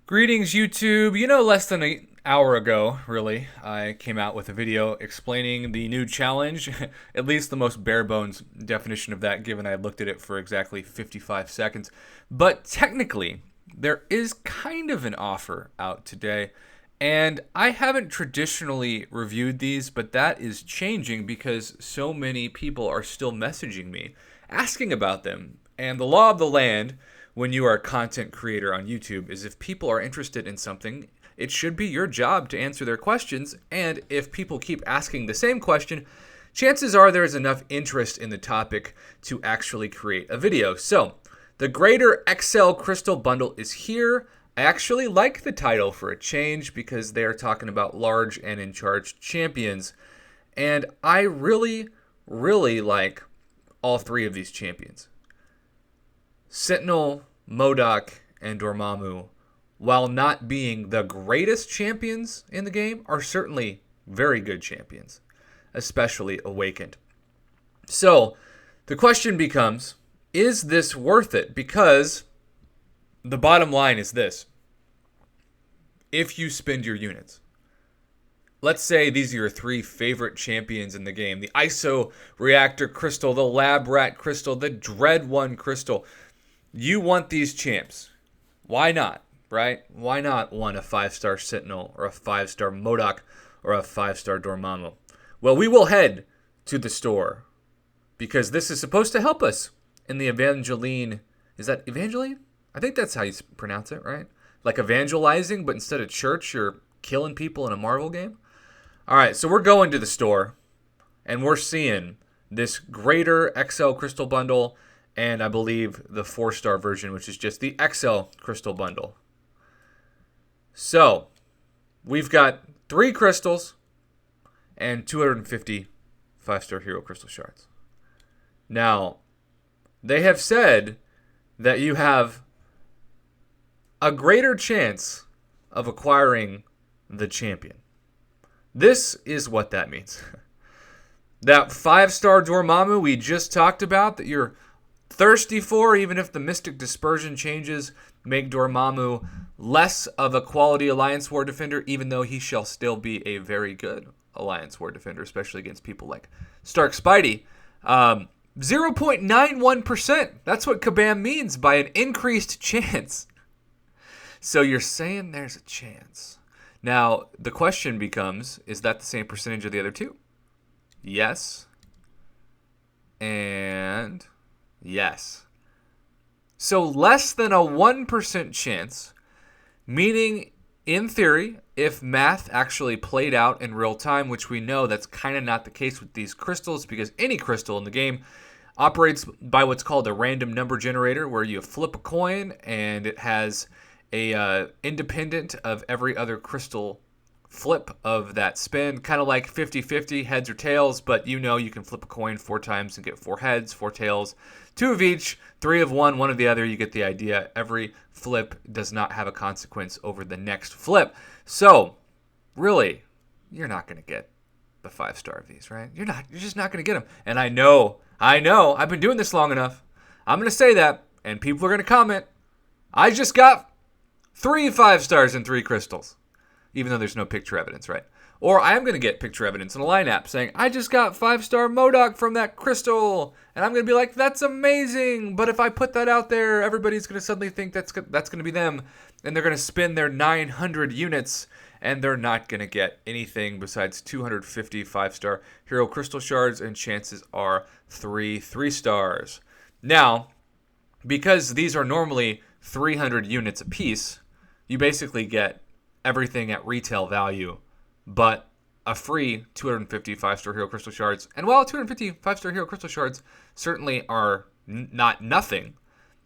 Greetings, YouTube. Less than an hour ago, really, I came out with a video explaining the new challenge, at least the most bare bones definition of that, given I looked at it for exactly 55 seconds. But technically, there is kind of an offer out today, and I haven't traditionally reviewed these, but that is changing because so many people are still messaging me asking about them. And the law of the land when you are a content creator on YouTube is if people are interested in something, it should be your job to answer their questions. And if people keep asking the same question, chances are there is enough interest in the topic to actually create a video. So the Greater XL Crystal Bundle is here. I actually like the title for a change because they are talking about large and in charge champions. And I really, really like all three of these champions. Sentinel, MODOK, and Dormammu, while not being the greatest champions in the game, are certainly very good champions, especially Awakened. So, the question becomes, is this worth it? Because the bottom line is this. If you spend your units, let's say these are your three favorite champions in the game, the ISO Reactor Crystal, the Lab Rat Crystal, the Dread One Crystal. You want these champs. Why not, right? Why not want a 5-star Sentinel or a 5-star MODOK or a 5-star Dormammu? Well, we will head to the store because this is supposed to help us in the Evangeline. Is that Evangeline? I think that's how you pronounce it, right? Like evangelizing, but instead of church, you're killing people in a Marvel game. All right, so we're going to the store and we're seeing this Greater XL Crystal Bundle and I believe the 4-star version, which is just the XL Crystal Bundle. So, we've got 3 crystals and 250 5-star Hero Crystal Shards. Now, they have said that you have a greater chance of acquiring the champion. This is what that means. That 5-star Dormammu we just talked about that you're thirsty for, even if the Mystic Dispersion changes make Dormammu less of a quality Alliance War Defender, even though he shall still be a very good Alliance War Defender, especially against people like Stark Spidey. 0.91%. That's what Kabam means by an increased chance. So you're saying there's a chance. Now, the question becomes, is that the same percentage of the other two? Yes. And yes. So less than a 1% chance, meaning in theory, if math actually played out in real time, which we know that's kind of not the case with these crystals because any crystal in the game operates by what's called a random number generator where you flip a coin and it has a independent of every other crystal flip of that spin, kind of like 50-50 heads or tails, but you can flip a coin 4 times and get 4 heads, 4 tails, 2 of each, 3 of one, 1 of the other. You get the idea. Every flip does not have a consequence over the next flip. So, really, you're not going to get the 5-star of these, right? You're just not going to get them. And I know, I've been doing this long enough. I'm going to say that, and people are going to comment, I just got 3 5-stars and 3 crystals. Even though there's no picture evidence, right? Or I am going to get picture evidence in a line app saying, I just got 5-star MODOK from that crystal. And I'm going to be like, that's amazing. But if I put that out there, everybody's going to suddenly think that's going to be them. And they're going to spend their 900 units. And they're not going to get anything besides 250 5-star Hero Crystal Shards. And chances are 3 3-stars. Now, because these are normally 300 units apiece, you basically get everything at retail value, but a free 250 5-star Hero Crystal Shards. And while 250 5-star Hero Crystal Shards certainly are not nothing,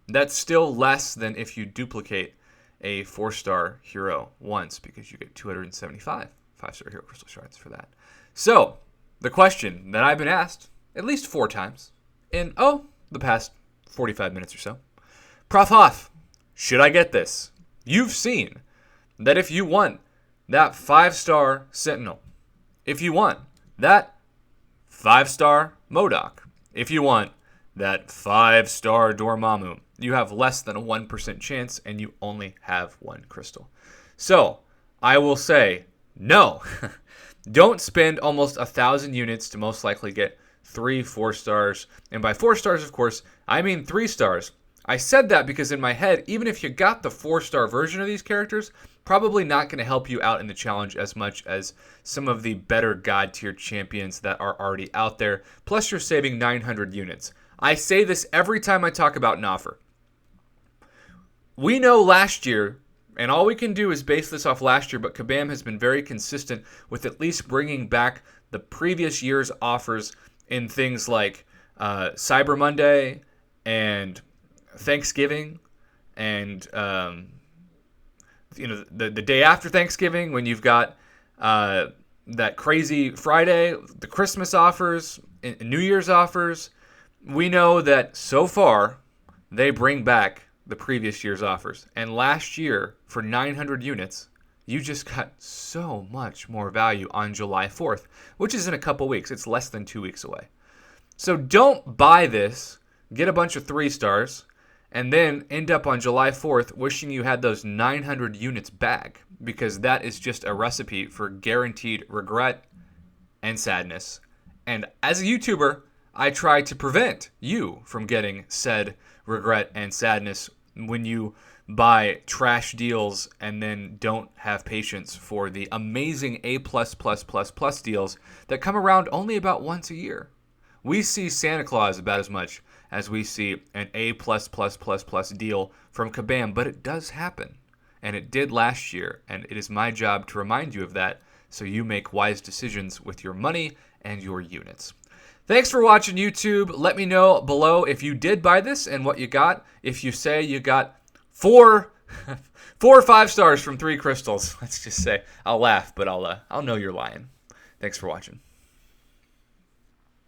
that's still less than if you duplicate a 4-star hero once, because you get 275 5-star Hero Crystal Shards for that. So, the question that I've been asked at least 4 times in, the past 45 minutes or so. Prof Hoff, should I get this? You've seen that if you want that 5-star Sentinel, if you want that 5-star MODOK, if you want that 5-star Dormammu, you have less than a 1% chance, and you only have one crystal. So I will say no. Don't spend almost 1,000 units to most likely get 3 4 stars. And by 4 stars, of course, I mean 3 stars. I said that because in my head, even if you got the 4-star version of these characters, probably not going to help you out in the challenge as much as some of the better God tier champions that are already out there. Plus, you're saving 900 units. I say this every time I talk about Naufer. We know last year, and all we can do is base this off last year, but Kabam has been very consistent with at least bringing back the previous year's offers in things like Cyber Monday and Thanksgiving and the day after Thanksgiving when you've got that crazy Friday, the Christmas offers, New Year's offers. We know that so far they bring back the previous year's offers. And last year, for 900 units, you just got so much more value on July 4th, which is in a couple weeks. It's less than 2 weeks away. So don't buy this, get a bunch of 3 stars, and then end up on July 4th wishing you had those 900 units back, because that is just a recipe for guaranteed regret and sadness. And as a YouTuber, I try to prevent you from getting said regret and sadness when you buy trash deals and then don't have patience for the amazing A++++ deals that come around only about once a year. We see Santa Claus about as much as we see an A+++ deal from Kabam, but it does happen. And it did last year, and it is my job to remind you of that so you make wise decisions with your money and your units. Thanks for watching, YouTube. Let me know below if you did buy this and what you got. If you say you got 4 or 5 stars from 3 crystals, let's just say, I'll laugh, but I'll know you're lying. Thanks for watching.